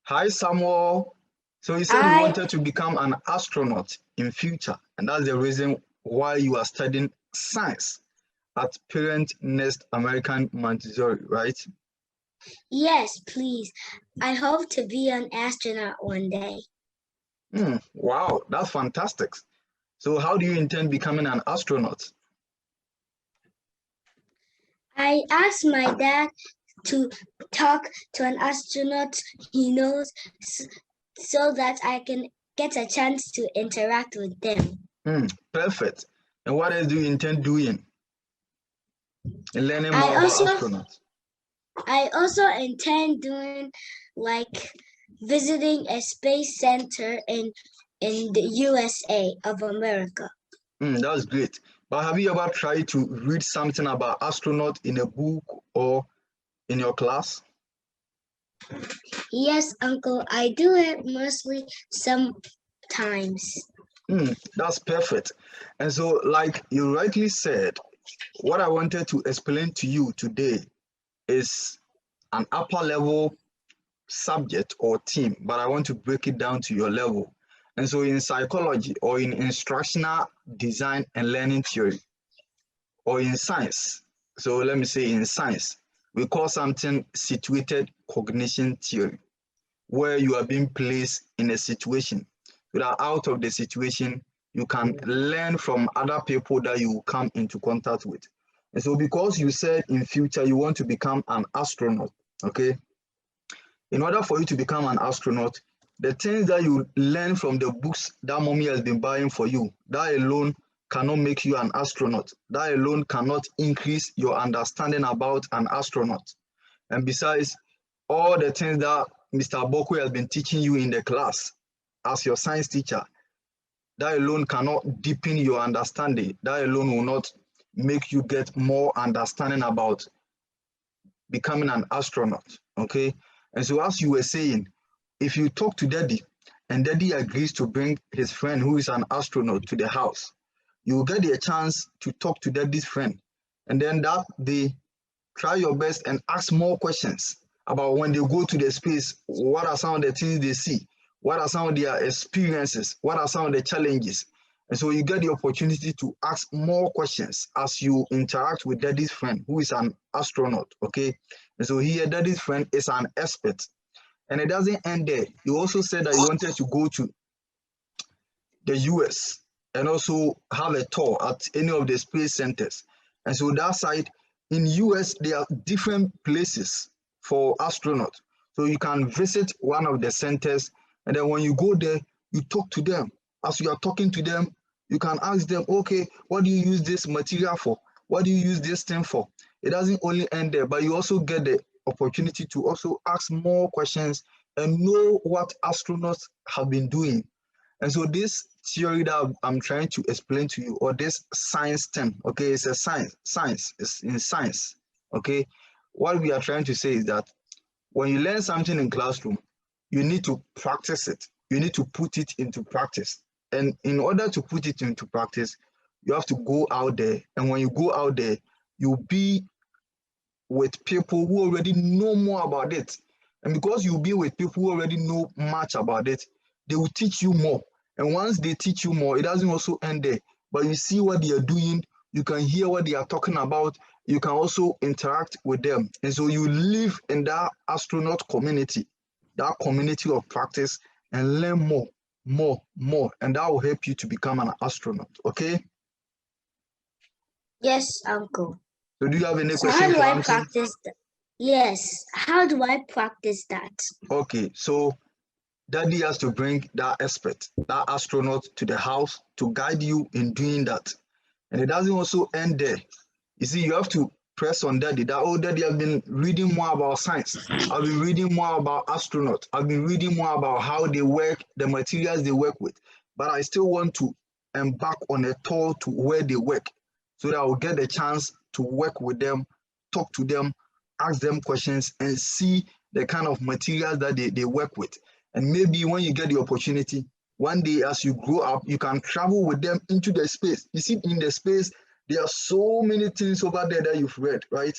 Hi, Samuel. So you said you I wanted to become an astronaut in future, and that's the reason why you are studying science at Parent Nest American Montessori, right? Yes, please. I hope to be an astronaut one day. Wow, that's fantastic. So how do you intend becoming an astronaut? I asked my dad to talk to an astronaut he knows so that I can get a chance to interact with them. Perfect. And what else do you intend doing and learning I more about also astronauts? I also intend doing like visiting a space center in the USA of America. That's great. But have you ever tried to read something about astronaut in a book or in your class? Yes, Uncle, I do it mostly sometimes. That's perfect. And so, like you rightly said, what I wanted to explain to you today is an upper level subject or theme, but I want to break it down to your level. And so, in psychology or in instructional design and learning theory or in science, so let me say in science, we call something situated cognition theory, where you are being placed in a situation. So that out of the situation, you can learn from other people that you come into contact with. And so because you said in future you want to become an astronaut, okay? In order for you to become an astronaut, the things that you learn from the books that mommy has been buying for you, that alone cannot make you an astronaut. That alone cannot increase your understanding about an astronaut. And besides, all the things that Mr. Bokwe has been teaching you in the class as your science teacher, that alone cannot deepen your understanding. That alone will not make you get more understanding about becoming an astronaut. Okay. And so, as you were saying, if you talk to daddy and daddy agrees to bring his friend who is an astronaut to the house, you will get a chance to talk to daddy's friend. And then that day, try your best and ask more questions about when they go to the space, what are some of the things they see, what are some of their experiences, what are some of the challenges. And so you get the opportunity to ask more questions as you interact with daddy's friend who is an astronaut. Okay. And so here daddy's friend is an expert. And it doesn't end there. You also said that you wanted to go to the US and also have a tour at any of the space centers. And so that side in US, there are different places for astronauts. So you can visit one of the centers, and then when you go there, you talk to them. As you are talking to them, you can ask them, okay, what do you use this material for? What do you use this thing for? It doesn't only end there, but you also get the opportunity to also ask more questions and know what astronauts have been doing. And so this theory that I'm trying to explain to you, or this science thing, okay, it's a science, it's in science, okay? What we are trying to say is that when you learn something in classroom, you need to practice it. You need to put it into practice. And in order to put it into practice, you have to go out there. And when you go out there, you'll be with people who already know more about it. And because you'll be with people who already know much about it, they will teach you more. And once they teach you more, it doesn't also end there. But you see what they are doing, you can hear what they are talking about, you can also interact with them. And so you live in that astronaut community, that community of practice, and learn more, more, more. And that will help you to become an astronaut. Okay? Yes, Uncle. So do you have any So how question do for I Uncle? practice that? Yes, how do I practice that? Okay, so daddy has to bring that expert, that astronaut to the house to guide you in doing that. And it doesn't also end there. You see, you have to press on daddy that, oh, daddy, I've been reading more about science. I've been reading more about astronauts. I've been reading more about how they work, the materials they work with. But I still want to embark on a tour to where they work so that I'll get the chance to work with them, talk to them, ask them questions, and see the kind of materials that they work with. And maybe when you get the opportunity, one day as you grow up, you can travel with them into the space. You see, in the space, there are so many things over there that you've read, right?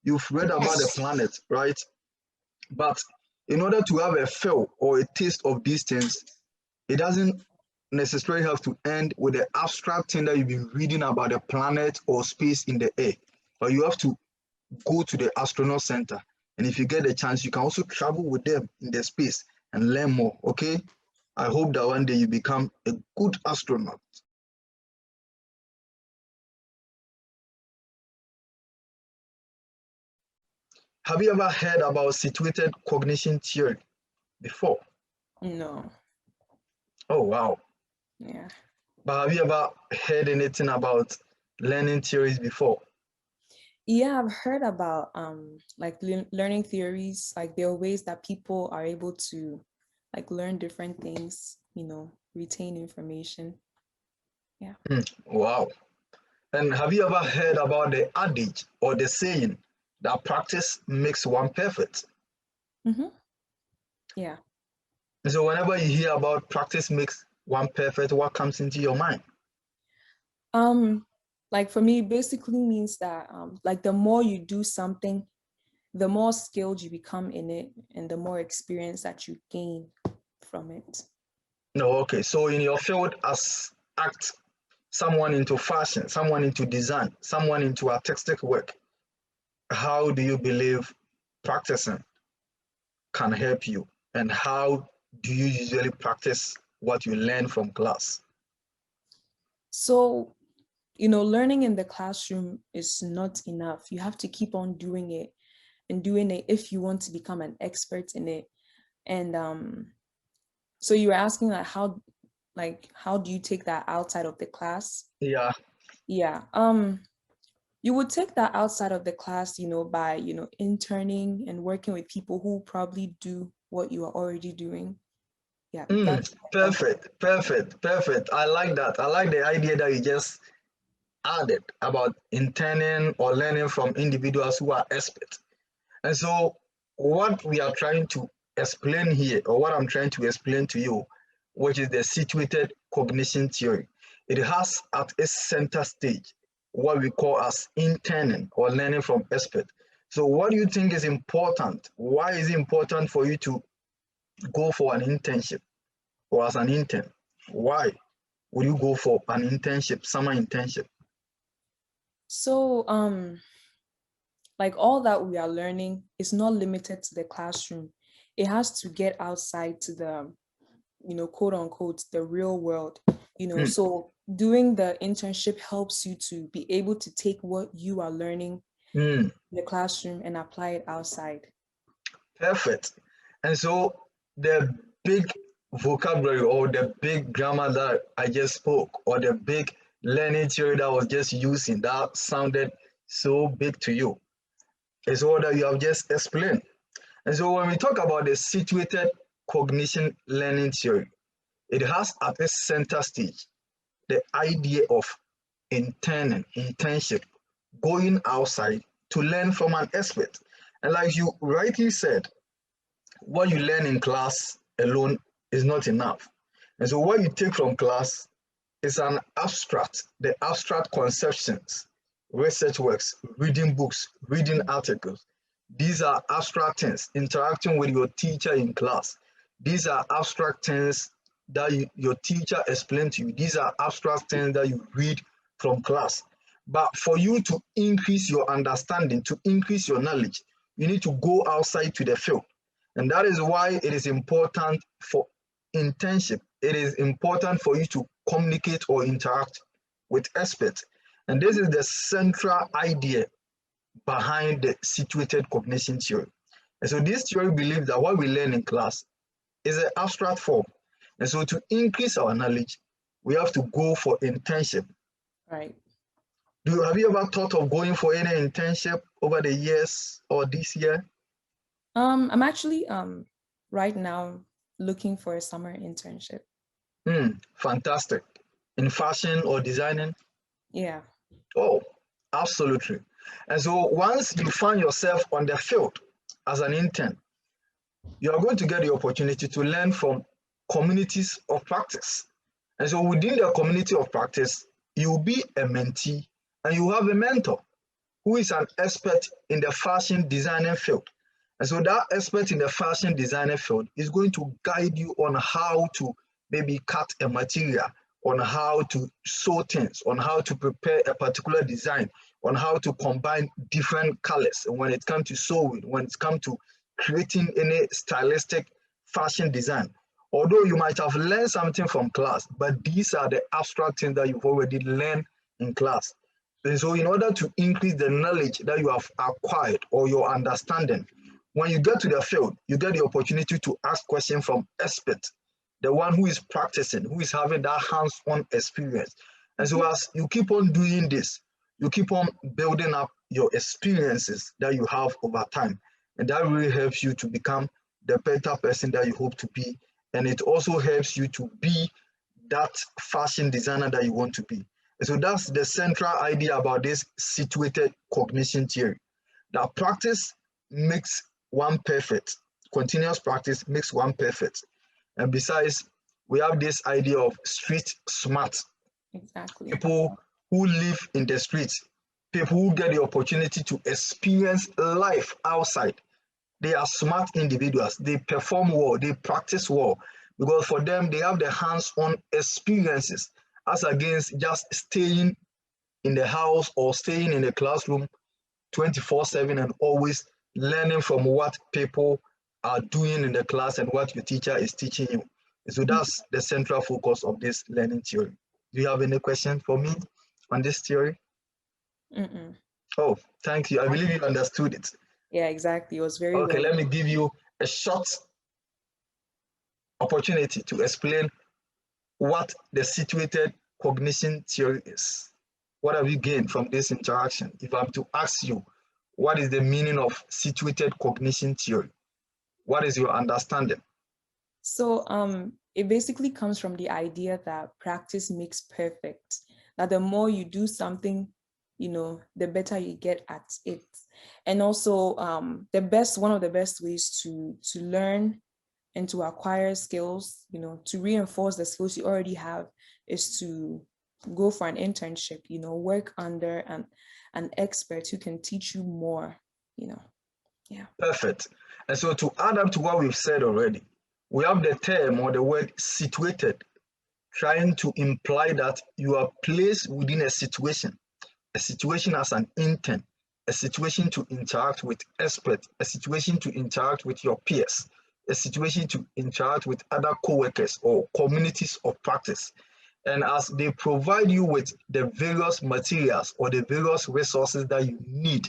You've read about the Yes. planet, right? But in order to have a feel or a taste of these things, it doesn't necessarily have to end with the abstract thing that you've been reading about the planet or space in the air, but you have to go to the astronaut center. And if you get a chance, you can also travel with them in the space and learn more. Okay. I hope that one day you become a good astronaut. Have you ever heard about situated cognition theory before? No. Oh, wow. Yeah. But have you ever heard anything about learning theories before? Yeah, I've heard about like learning theories. Like there are ways that people are able to like learn different things, retain information. Yeah. Wow. And have you ever heard about the adage or the saying that practice makes one perfect? Mm-hmm. Yeah. So whenever you hear about practice makes one perfect, what comes into your mind? Like for me, basically means that like the more you do something, the more skilled you become in it and the more experience that you gain from it. No, okay. So in your field as act, someone into fashion, someone into design, someone into artistic work, how do you believe practicing can help you? And how do you usually practice what you learn from class? So, learning in the classroom is not enough. You have to keep on doing it and doing it if you want to become an expert in it. And so you were asking how do you take that outside of the class? Yeah. Yeah. You would take that outside of the class, by, interning and working with people who probably do what you are already doing. Yeah, that's Perfect, perfect, perfect. I like that. I like the idea that you just added about interning or learning from individuals who are experts. And so, what we are trying to explain here, or what I'm trying to explain to you, which is the situated cognition theory, it has at its center stage what we call as interning or learning from experts. So, what do you think is important? Why is it important for you to go for an internship or as an intern? Why would you go for an internship, summer internship? so like all that we are learning is not limited to the classroom. It has to get outside to the, quote unquote, the real world, so doing the internship helps you to be able to take what you are learning Mm, in the classroom and apply it outside. perfect. And so the big vocabulary or the big grammar that I just spoke, or the big learning theory that I was just using, that sounded so big to you, is all that you have just explained. And so when we talk about the situated cognition learning theory, it has at its center stage the idea of internship, going outside to learn from an expert. And like you rightly said, what you learn in class alone is not enough. And so what you take from class is an abstract, the abstract conceptions, research works, reading books, reading articles. These are abstract things, interacting with your teacher in class. These are abstract things that your teacher explained to you. These are abstract things that you read from class. But for you to increase your understanding, to increase your knowledge, you need to go outside to the field. And that is why it is important for internship. It is important for you to communicate or interact with experts. And this is the central idea behind the situated cognition theory. And so this theory believes that what we learn in class is an abstract form. And so to increase our knowledge, we have to go for internship. Right. Have you ever thought of going for any internship over the years or this year? I'm actually right now looking for a summer internship. Fantastic. In fashion or designing? Yeah. Oh, absolutely. And so once you find yourself on the field as an intern, you are going to get the opportunity to learn from communities of practice. And so within the community of practice, you'll be a mentee and you have a mentor who is an expert in the fashion designing field. And so that expert in the fashion designer field is going to guide you on how to maybe cut a material, on how to sew things, on how to prepare a particular design, on how to combine different colors. And when it comes to sewing, when it comes to creating any stylistic fashion design, although you might have learned something from class, but these are the abstract things that you've already learned in class. And so in order to increase the knowledge that you have acquired or your understanding, when you get to the field, you get the opportunity to ask questions from experts, the one who is practicing, who is having that hands-on experience. And so as you keep on doing this, you keep on building up your experiences that you have over time. And that really helps you to become the better person that you hope to be. And it also helps you to be that fashion designer that you want to be. And so that's the central idea about this situated cognition theory. That practice makes one perfect. Continuous practice makes one perfect. And besides, we have this idea of street smart. Exactly. People who live in the streets, people who get the opportunity to experience life outside. They are smart individuals. They perform well, they practice well, because for them, they have the hands-on experiences as against just staying in the house or staying in the classroom 24/7 and always learning from what people are doing in the class and what your teacher is teaching you. So that's the central focus of this learning theory. Do you have any question for me on this theory? Mm-mm. Oh, thank you. I believe you understood it. Yeah, exactly. It was very Okay, well. let me give you a short opportunity to explain what the situated cognition theory is. What have you gained from this interaction? If I'm to ask you, what is the meaning of situated cognition theory? What is your understanding? So it basically comes from the idea that practice makes perfect. That the more you do something, the better you get at it. And also one of the best ways to learn and to acquire skills, to reinforce the skills you already have is to go for an internship, work under an expert who can teach you more, yeah. Perfect. And so to add up to what we've said already, we have the term or the word situated, trying to imply that you are placed within a situation as an intern, a situation to interact with experts, a situation to interact with your peers, a situation to interact with other co-workers or communities of practice. And as they provide you with the various materials or the various resources that you need,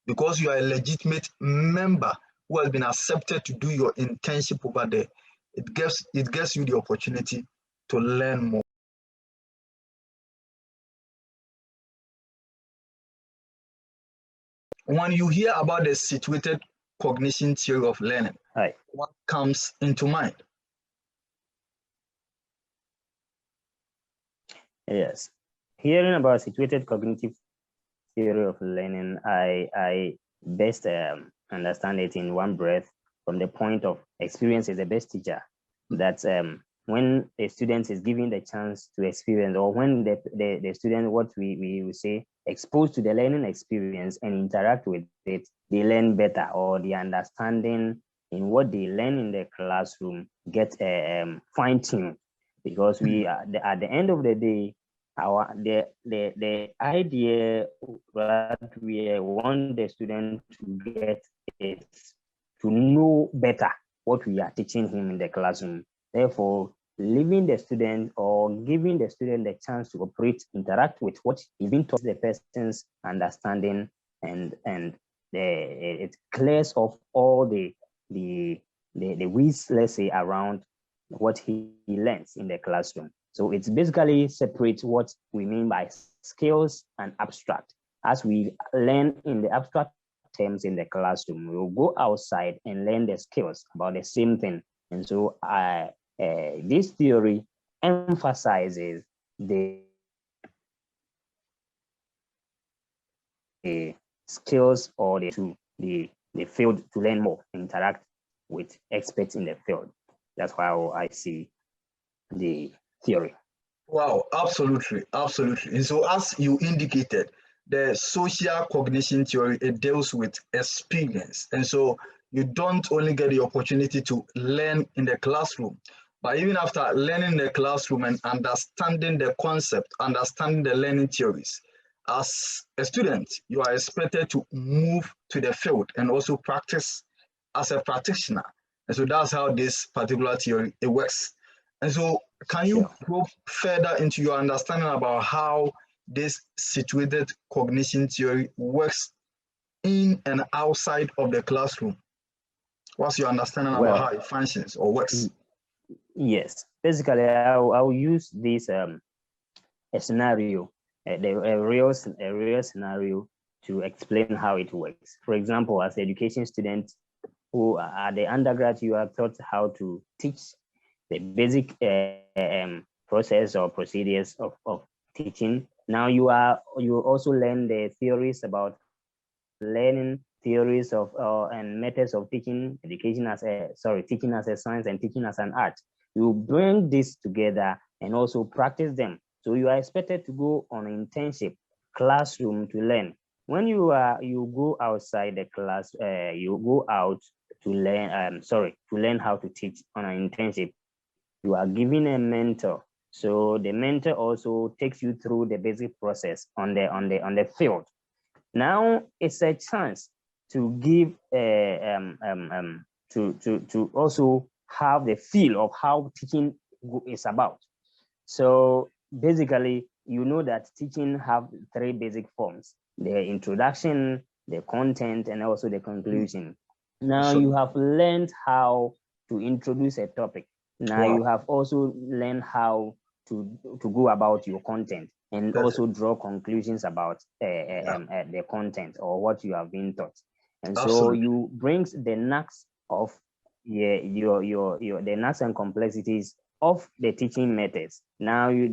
because you are a legitimate member who has been accepted to do your internship over there, it gives you the opportunity to learn more. When you hear about the situated cognition theory of learning, Hi. what comes into mind? Yes. Hearing about situated cognitive theory of learning, I best understand it in one breath from the point of experience is the best teacher. That when a student is given the chance to experience, or when the student, what we will say, exposed to the learning experience and interact with it, they learn better, or the understanding in what they learn in the classroom get fine-tuned. Because we are at the end of the day, the idea that we want the student to get is to know better what we are teaching him in the classroom. Therefore, leaving the student or giving the student the chance to operate, interact with what is being taught, the person's understanding, and it clears off all the weeds, let's say, around what he learns in the classroom. So it's basically separate what we mean by skills and abstract. As we learn in the abstract terms in the classroom, we will go outside and learn the skills about the same thing. And so this theory emphasizes the skills or the field to learn more, interact with experts in the field. That's how I see the theory. Wow, absolutely, absolutely. And so as you indicated, the social cognition theory, it deals with experience. And so you don't only get the opportunity to learn in the classroom, but even after learning in the classroom and understanding the concept, understanding the learning theories, as a student, you are expected to move to the field and also practice as a practitioner. And so that's how this particular theory it works. And so can you go further into your understanding about how this situated cognition theory works in and outside of the classroom? What's your understanding about how it functions or works? Yes, basically, I'll use this a scenario, a real scenario to explain how it works. For example, as education students who are at the undergrad, you are taught how to teach the basic process or procedures of teaching. Now you also learn the theories about learning, theories of and methods of teaching, teaching as a science and teaching as an art. You bring this together and also practice them. So you are expected to go on an internship classroom to learn. When you go outside the class, you go out to learn. To learn how to teach on an internship. You are given a mentor. So the mentor also takes you through the basic process on the field. Now it's a chance to give to also have the feel of how teaching is about. So basically, you know that teaching have 3 basic forms: the introduction, the content, and also the conclusion. Now you have learned how to introduce a topic. Now you have also learned how to go about your content and also draw conclusions about the content or what you have been taught. And so you brings the knacks of the knacks and complexities of the teaching methods. Now you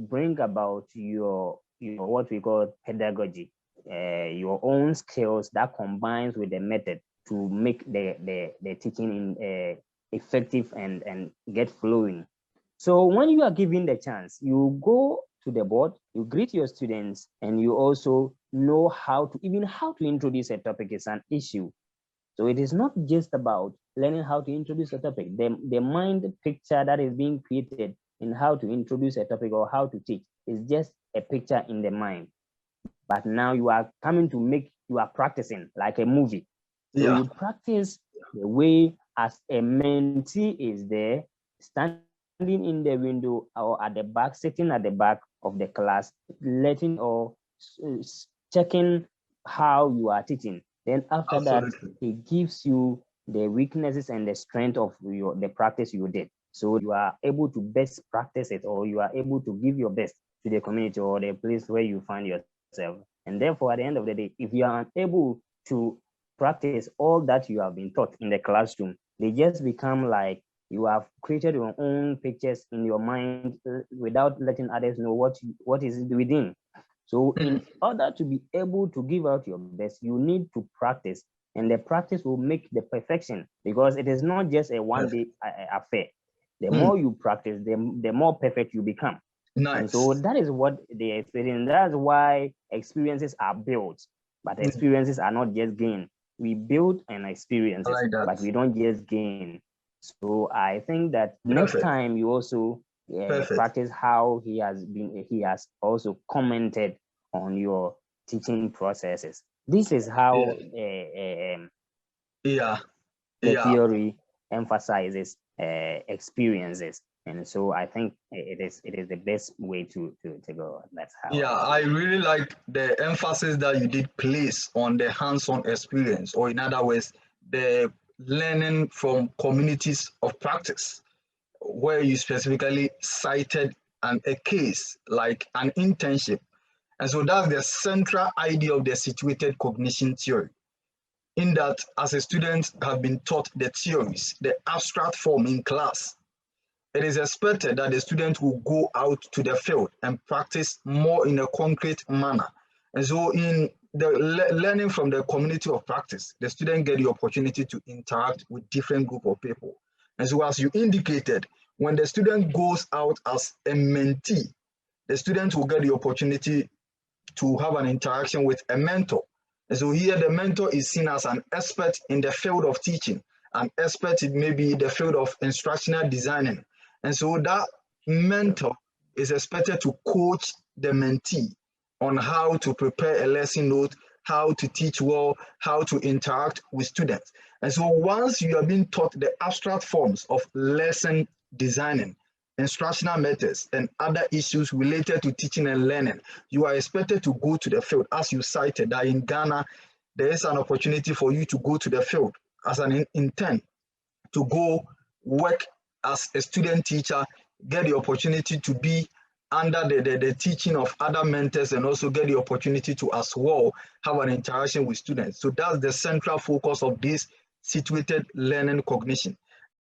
bring about your what we call pedagogy, your own skills that combines with the method to make the teaching effective and get flowing. So when you are given the chance, you go to the board, you greet your students, and you also know how to introduce a topic is an issue. So it is not just about learning how to introduce a topic. The mind picture that is being created in how to introduce a topic or how to teach is just a picture in the mind. But now you are practicing like a movie. So you practice the way as a mentee is there, standing in the window or at the back, sitting at the back of the class, letting or checking how you are teaching. Then after that, it gives you the weaknesses and the strength of the practice you did. So you are able to best practice it, or you are able to give your best to the community or the place where you find yourself. And therefore, at the end of the day, if you are unable to practice all that you have been taught in the classroom, they just become like you have created your own pictures in your mind without letting others know what is within. So in order to be able to give out your best, you need to practice, and the practice will make the perfection, because it is not just a one-day affair. The more you practice, the more perfect you become. Nice. And so that is what they experience. That's why experiences are built, but experiences are not just gained. We build an experience, but we don't just gain. So I think that next time you also practice how he has also commented on your teaching processes. This is how the theory emphasizes experiences. And so I think it is the best way to go. That's how. Yeah, I really like the emphasis that you did place on the hands-on experience, or in other words, the learning from communities of practice, where you specifically cited a case like an internship. And so that's the central idea of the situated cognition theory, in that as a student have been taught the theories, the abstract form in class, it is expected that the student will go out to the field and practice more in a concrete manner. And so in the learning from the community of practice, the student get the opportunity to interact with different group of people. And so as you indicated, when the student goes out as a mentee, the student will get the opportunity to have an interaction with a mentor. And so here the mentor is seen as an expert in the field of teaching, an expert in maybe the field of instructional designing. And so that mentor is expected to coach the mentee on how to prepare a lesson note, how to teach well, how to interact with students. And so once you are being taught the abstract forms of lesson designing, instructional methods, and other issues related to teaching and learning, you are expected to go to the field. As you cited that in Ghana, there is an opportunity for you to go to the field as an intern, to go work as a student teacher, get the opportunity to be under the teaching of other mentors, and also get the opportunity to as well have an interaction with students. So that's the central focus of this situated learning cognition.